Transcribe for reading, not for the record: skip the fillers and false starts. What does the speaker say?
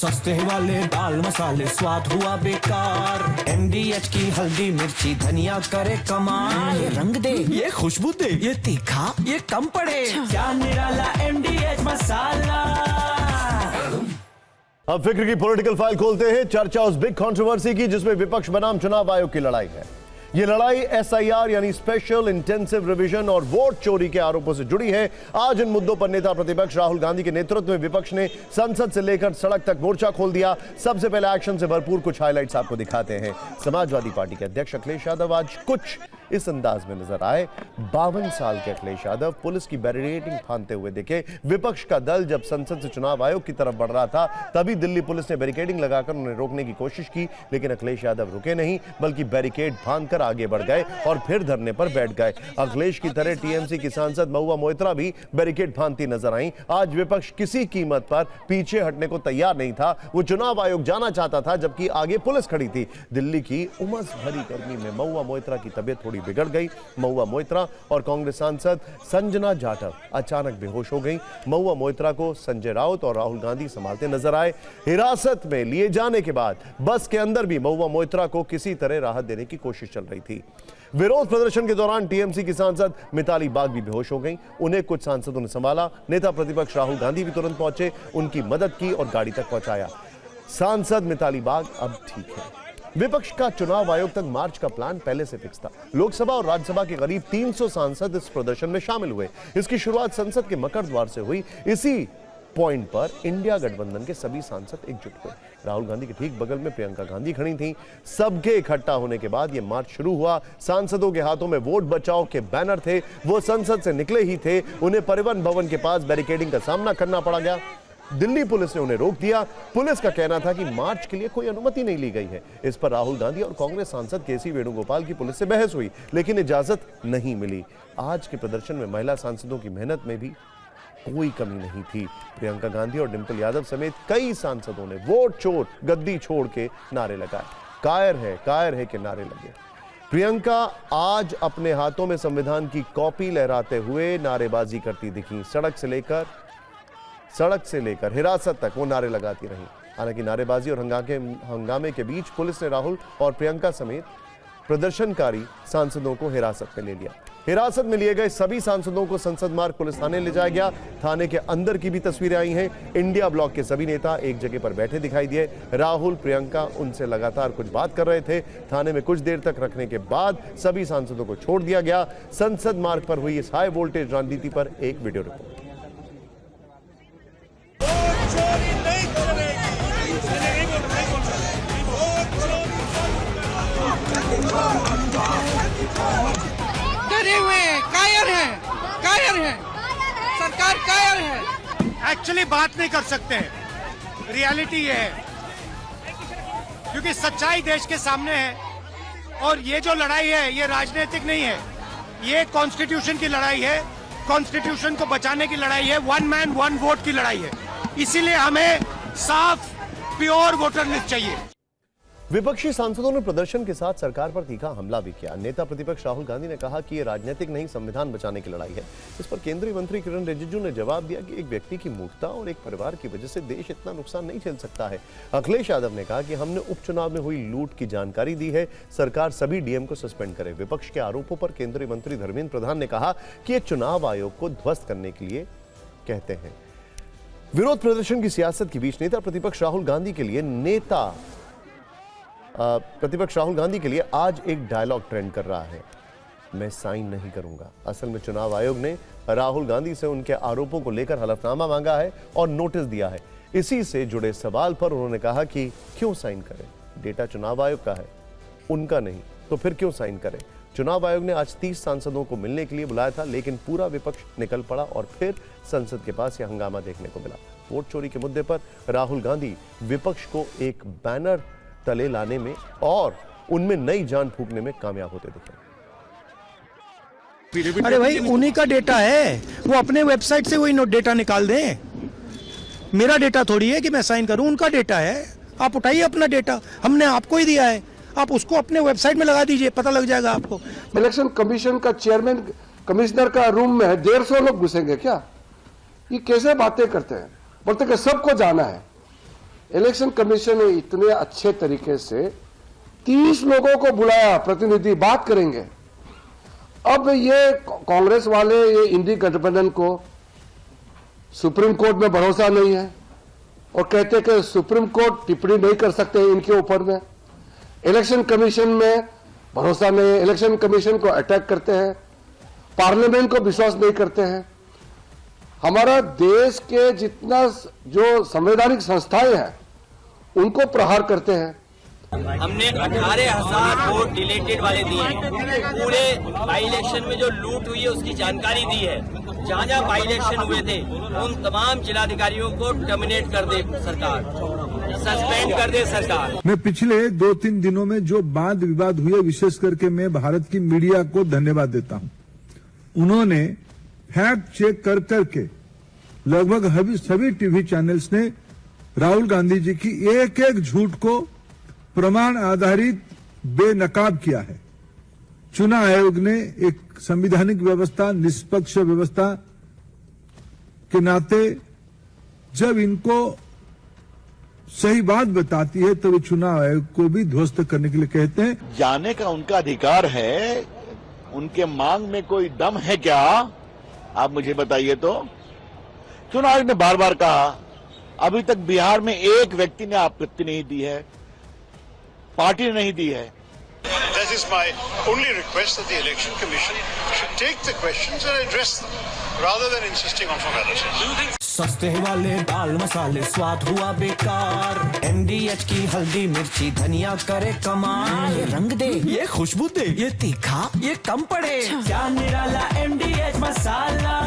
सस्ते वाले दाल मसाले स्वाद हुआ बेकार। MDH की हल्दी मिर्ची धनिया करे कमाल। ये रंग दे, ये खुशबू दे, ये तीखा, ये कम पड़े। क्या निराला MDH मसाला। अब फिक्र की पॉलिटिकल फाइल खोलते हैं। चर्चा उस बिग कंट्रोवर्सी की जिसमें विपक्ष बनाम चुनाव आयोग की लड़ाई है। ये लड़ाई SIR यानी स्पेशल इंटेंसिव रिवीजन और वोट चोरी के आरोपों से जुड़ी है। आज इन मुद्दों पर नेता प्रतिपक्ष राहुल गांधी के नेतृत्व में विपक्ष ने संसद से लेकर सड़क तक मोर्चा खोल दिया। सबसे पहले एक्शन से भरपूर कुछ हाइलाइट्स आपको दिखाते हैं। समाजवादी पार्टी के अध्यक्ष अखिलेश यादव आज कुछ इस अंदाज में नजर आए। 52 साल के अखिलेश यादव पुलिस की बैरिकेडिंग फांदते हुए दिखे। विपक्ष का दल जब संसद से चुनाव आयोग की तरफ बढ़ रहा था तभी दिल्ली पुलिस ने बैरिकेडिंग लगाकर उन्हें रोकने की कोशिश की, लेकिन अखिलेश यादव रुके नहीं बल्कि बैरिकेड फांदकर आगे बढ़ गए और फिर धरने पर बैठ गए। अखिलेश की तरह TMC की सांसद महुआ मोइत्रा भी बैरिकेड फांदती नजर आई। आज विपक्ष किसी कीमत पर पीछे हटने को तैयार नहीं था। वो चुनाव आयोग जाना चाहता था जबकि आगे पुलिस खड़ी थी। दिल्ली की उमस भरी गर्मी में महुआ मोइत्रा की तबीयत थोड़ी बिगड़ गई। महुआ मोइत्रा और कांग्रेस सांसद संजना जाटव अचानक बेहोश हो गई। महुआ मोइत्रा को संजय राउत और राहुल गांधी संभालते नजर आए। हिरासत में लिए जाने के बाद बस के अंदर भी महुआ मोइत्रा को किसी तरह राहत देने की कोशिश चल रही थी। विरोध प्रदर्शन के दौरान TMC की सांसद मिताली बाग भी बेहोश हो गईं। उन्हें कुछ सांसदों ने संभाला। नेता प्रतिपक्ष राहुल गांधी भी तुरंत पहुंचे, उनकी मदद की और गाड़ी तक पहुंचाया। सांसद मिताली बाग अब ठीक है। विपक्ष का चुनाव आयोग तक मार्च का प्लान पहले से फिक्स था। लोकसभा और राज्यसभा के करीब 300 सांसद इस प्रदर्शन में शामिल हुए। इसकी शुरुआत संसद के मकर द्वार से हुई। इसी पॉइंट पर इंडिया गठबंधन के सभी सांसद एकजुट हुए। राहुल गांधी के ठीक बगल में प्रियंका गांधी खड़ी थीं। सबके इकट्ठा होने के बाद यह मार्च शुरू हुआ। सांसदों के हाथों में वोट बचाओ के बैनर थे। वो संसद से निकले ही थे, उन्हें परिवहन भवन के पास बैरिकेडिंग का सामना करना पड़ा गया। दिल्ली पुलिस ने उन्हें रोक दिया। पुलिस का कहना था कि मार्च के लिए कोई अनुमति नहीं ली गई है। इस पर राहुल गांधी और कांग्रेस सांसद KC वेणुगोपाल की पुलिस से बहस हुई, लेकिन इजाजत नहीं मिली। आज के प्रदर्शन में महिला सांसदों की मेहनत में भी कोई कमी नहीं थी। प्रियंका गांधी और डिंपल यादव समेत कई सांसदों ने वोट चोर, गद्दी छोड़ के नारे लगाए। कायर है के नारे लगे। प्रियंका आज अपने हाथों में संविधान की कॉपी लहराते हुए नारेबाजी करती दिखी। सड़क से लेकर हिरासत तक वो नारे लगाती रही। हालांकि नारेबाजी और हंगामे के बीच पुलिस ने राहुल और प्रियंका समेत प्रदर्शनकारी सांसदों को हिरासत में ले लिया। हिरासत में लिए गए सभी सांसदों को संसद मार्ग पुलिस थाने ले जाया गया। थाने के अंदर की भी तस्वीरें आई हैं। इंडिया ब्लॉक के सभी नेता एक जगह पर बैठे दिखाई दिए। राहुल, प्रियंका उनसे लगातार कुछ बात कर रहे थे। थाने में कुछ देर तक रखने के बाद सभी सांसदों को छोड़ दिया गया। संसद मार्ग पर हुई इस हाई वोल्टेज राजनीति पर एक वीडियो रिपोर्ट। डरे हुए हैं, कायर हैं, सरकार कायर है। एक्चुअली बात नहीं कर सकते हैं। रियलिटी ये है क्योंकि सच्चाई देश के सामने है और ये जो लड़ाई है ये राजनीतिक नहीं है, ये कॉन्स्टिट्यूशन की लड़ाई है। कॉन्स्टिट्यूशन को बचाने की लड़ाई है। 1 मैन 1 वोट की लड़ाई है। इसीलिए हमें साफ प्योर वोटर लिस्ट चाहिए। विपक्षी सांसदों ने प्रदर्शन के साथ सरकार पर तीखा हमला भी किया। नेता प्रतिपक्ष राहुल गांधी ने कहा कि यह राजनीतिक नहीं, संविधान बचाने की लड़ाई है। इस पर केंद्रीय मंत्री किरण रिजिजू ने जवाब दिया कि एक व्यक्ति की मूर्खता और एक परिवार की वजह से देश इतना नुकसान नहीं झेल सकता है। अखिलेश यादव ने कहा कि हमने उपचुनाव में हुई लूट की जानकारी दी है, सरकार सभी DM को सस्पेंड करे। विपक्ष के आरोपों पर केंद्रीय मंत्री धर्मेंद्र प्रधान ने कहा कि ये चुनाव आयोग को ध्वस्त करने के लिए कहते हैं। विरोध प्रदर्शन की सियासत के बीच नेता प्रतिपक्ष राहुल गांधी के लिए आज एक डायलॉग ट्रेंड कर रहा है, मैं साइन नहीं करूंगा। असल में चुनाव आयोग ने राहुल गांधी से उनके आरोपों को लेकर हलफनामा मांगा है और नोटिस दिया है। इसी से जुड़े सवाल पर उन्होंने कहा कि क्यों साइन करें, डेटा चुनाव आयोग का है, उनका नहीं, तो फिर क्यों साइन करें। चुनाव आयोग ने आज 30 सांसदों को मिलने के लिए बुलाया था, लेकिन पूरा विपक्ष निकल पड़ा और फिर संसद के पास यह हंगामा देखने को मिला। वोट चोरी के मुद्दे पर राहुल गांधी विपक्ष को एक बैनर तले लाने में और उनमें नई जान फूंकने में कामयाब होते दिखे। अरे भाई, उन्हीं का डेटा है, वो अपने वेबसाइट से वही डेटा निकाल दें। मेरा डेटा थोड़ी है कि मैं साइन करूं, उनका डेटा है। आप उठाइए अपना डेटा, हमने आपको ही दिया है, आप उसको अपने वेबसाइट में लगा दीजिए, पता लग जाएगा आपको। इलेक्शन कमीशन का चेयरमैन कमिश्नर का रूम में 150 लोग घुसेंगे क्या? ये कैसे बातें करते हैं? बोलते कि सबको जाना है। इलेक्शन कमीशन ने इतने अच्छे तरीके से 30 लोगों को बुलाया, प्रतिनिधि बात करेंगे। अब ये कांग्रेस वाले, ये इंडी गठबंधन को सुप्रीम कोर्ट में भरोसा नहीं है और कहते कि सुप्रीम कोर्ट टिप्पणी नहीं कर सकते इनके ऊपर में। इलेक्शन कमीशन में भरोसा नहीं है, इलेक्शन कमीशन को अटैक करते हैं, पार्लियामेंट को विश्वास नहीं करते हैं। हमारा देश के जितना जो संवैधानिक संस्थाएं हैं उनको प्रहार करते हैं। हमने 18,000 वोट डिलेटेड वाले दिए हैं। पूरे बाई इलेक्शन में जो लूट हुई है उसकी जानकारी दी है। जहां जहां बाई इलेक्शन हुए थे उन तमाम जिलाधिकारियों को टर्मिनेट कर दे सरकार, सस्पेंड कर दे सरकार। मैं पिछले 2-3 दिनों में जो वाद विवाद हुए, विशेष करके मैं भारत की मीडिया को धन्यवाद देता हूं। उन्होंने फैक्ट चेक कर करके लगभग सभी टीवी चैनल्स ने राहुल गांधी जी की एक एक झूठ को प्रमाण आधारित बेनकाब किया है। चुनाव आयोग ने एक संवैधानिक व्यवस्था, निष्पक्ष व्यवस्था के नाते जब इनको सही बात बताती है तो वे चुनाव आयोग को भी ध्वस्त करने के लिए कहते हैं। जाने का उनका अधिकार है, उनके मांग में कोई दम है क्या? आप मुझे बताइए तो। चुनाव आयोग ने बार बार कहा, अभी तक बिहार में एक व्यक्ति ने आपत्ति नहीं दी है, पार्टी ने नहीं दी है। That is my only request, that the Election Commission should take the questions and address them, rather than insisting on formalities. सस्ते वाले दाल मसाले स्वाद हुआ बेकार। MDH की हल्दी मिर्ची धनिया करे कमाल। ये रंग दे, ये खुशबू दे, ये तीखा, ये कम पड़े। क्या निराला MDH मसाला।